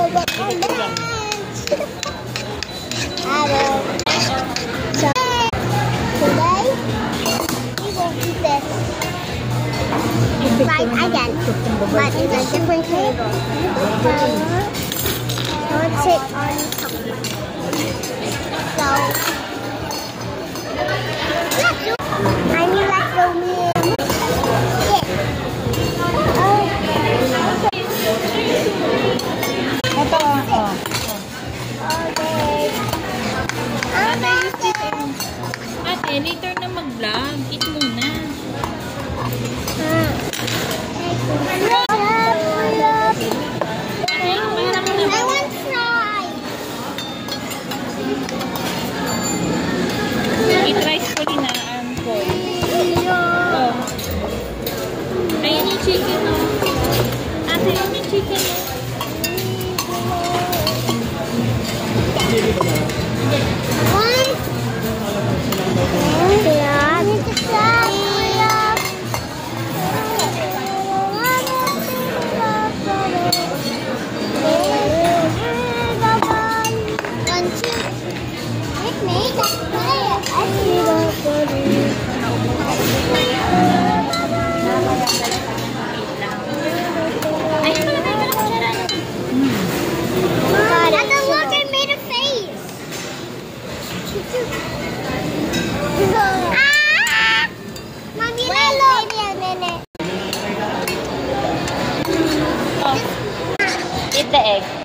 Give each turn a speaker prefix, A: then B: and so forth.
A: So, today, we will eat this right again, but in a different table. So let's sit on top. So, I need like the meal.
B: Ate, later na mag-vlog. Eat muna.
A: I want fries.
B: Eat rice ko rin na ang boy. Oh. Ayan yung chicken, oh. Ate, yun yung chicken, oh. Eat the egg.